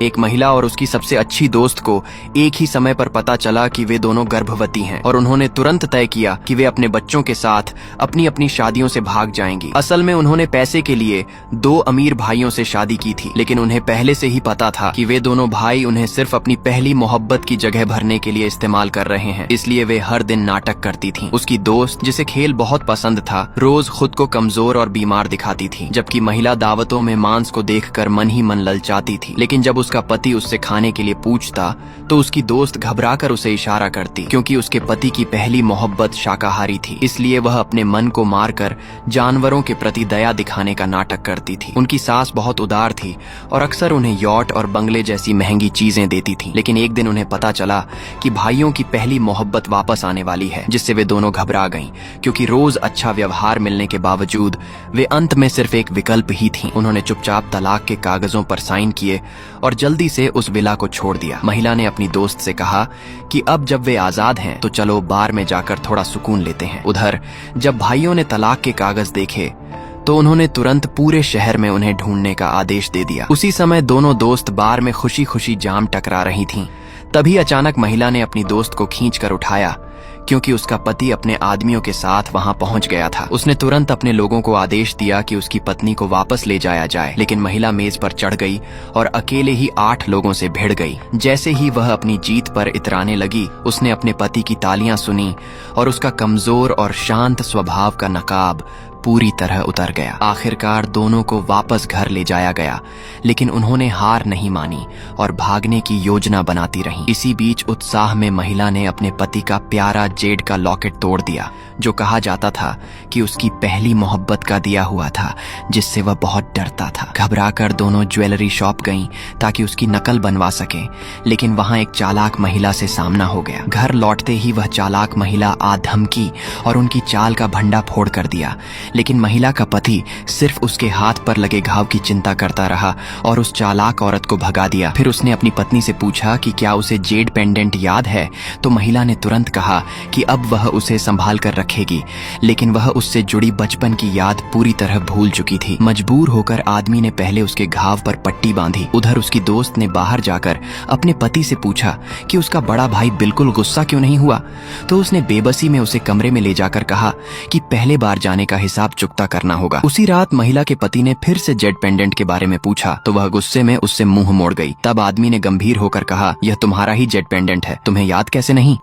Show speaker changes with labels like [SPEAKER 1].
[SPEAKER 1] एक महिला और उसकी सबसे अच्छी दोस्त को एक ही समय पर पता चला कि वे दोनों गर्भवती हैं और उन्होंने तुरंत तय किया कि वे अपने बच्चों के साथ अपनी अपनी शादियों से भाग जाएंगी। असल में उन्होंने पैसे के लिए दो अमीर भाइयों से शादी की थी, लेकिन उन्हें पहले से ही पता था कि वे दोनों भाई उन्हें सिर्फ अपनी पहली मोहब्बत की जगह भरने के लिए इस्तेमाल कर रहे हैं, इसलिए वे हर दिन नाटक करती थीं। उसकी दोस्त, जिसे खेल बहुत पसंद था, रोज खुद को कमजोर और बीमार दिखाती थी, जबकि महिला दावतों में मांस को देखकर मन ही मन ललचाती थी। लेकिन जब उसका पति उससे खाने के लिए पूछता तो उसकी दोस्त घबराकर उसे इशारा करती, क्योंकि उसके पति की पहली मोहब्बत शाकाहारी थी, इसलिए वह अपने मन को मारकर जानवरों के प्रति दया दिखाने का नाटक करती थी। उनकी सास बहुत उदार थी और अक्सर उन्हें यॉट और बंगले जैसी महंगी चीजें देती थी। लेकिन एक दिन उन्हें पता चला कि भाइयों की पहली मोहब्बत वापस आने वाली है, जिससे वे दोनों घबरा गईं, क्योंकि रोज अच्छा व्यवहार मिलने के बावजूद वे अंत में सिर्फ एक विकल्प ही थीं। उन्होंने चुपचाप तलाक के कागजों पर साइन किए और जल्दी से उस विला को छोड़ दिया। महिला ने अपनी दोस्त से कहा कि अब जब वे आजाद हैं तो चलो बार में जाकर थोड़ा सुकून लेते हैं। उधर जब भाइयों ने तलाक के कागज देखे तो उन्होंने तुरंत पूरे शहर में उन्हें ढूंढने का आदेश दे दिया। उसी समय दोनों दोस्त बार में खुशी खुशी जाम टकरा रही थीं। तभी अचानक महिला ने अपनी दोस्त को खींचकर उठाया, क्योंकि उसका पति अपने आदमियों के साथ वहां पहुंच गया था। उसने तुरंत अपने लोगों को आदेश दिया कि उसकी पत्नी को वापस ले जाया जाए, लेकिन महिला मेज पर चढ़ गई और अकेले ही 8 लोगों से भिड़ गई। जैसे ही वह अपनी जीत पर इतराने लगी, उसने अपने पति की तालियां सुनी और उसका कमजोर और शांत स्वभाव का नकाब पूरी तरह उतर गया। आखिरकार दोनों को वापस घर ले जाया गया, लेकिन उन्होंने हार नहीं मानी और भागने की योजना बनाती रहीं। इसी बीच उत्साह में महिला ने अपने पति का प्यारा जेड का लॉकेट तोड़ दिया, जो कहा जाता था कि उसकी पहली मोहब्बत का दिया हुआ था, जिससे वह बहुत डरता था। घबराकर दोनों ज्वेलरी शॉप गईं ताकि उसकी नकल बनवा सकें, लेकिन वहां एक चालाक महिला से सामना हो गया। घर लौटते ही वह चालाक महिला आ धमकी और उनकी चाल का भंडा फोड़ कर दिया, लेकिन महिला का पति सिर्फ उसके हाथ पर लगे घाव की चिंता करता रहा और उस चालाक औरत को भगा दिया। फिर उसने अपनी पत्नी से पूछा कि क्या उसे जेड पेंडेंट याद है, तो महिला ने तुरंत कहा कि अब वह उसे संभाल कर रखेगी, लेकिन वह उससे जुड़ी बचपन की याद पूरी तरह भूल चुकी थी। मजबूर होकर आदमी ने पहले उसके घाव पर पट्टी बांधी। उधर उसकी दोस्त ने बाहर जाकर अपने पति से पूछा कि उसका बड़ा भाई बिल्कुल गुस्सा क्यों नहीं हुआ, तो उसने बेबसी में उसे कमरे में ले जाकर कहा कि पहले बार जाने का हिसाब चुकता करना होगा। उसी रात महिला के पति ने फिर से जेड पेंडेंट के बारे में पूछा तो वह गुस्से में उससे मुंह मोड़ गई। तब आदमी ने गंभीर होकर कहा, यह तुम्हारा ही जेड पेंडेंट है, तुम्हें याद कैसे नहीं।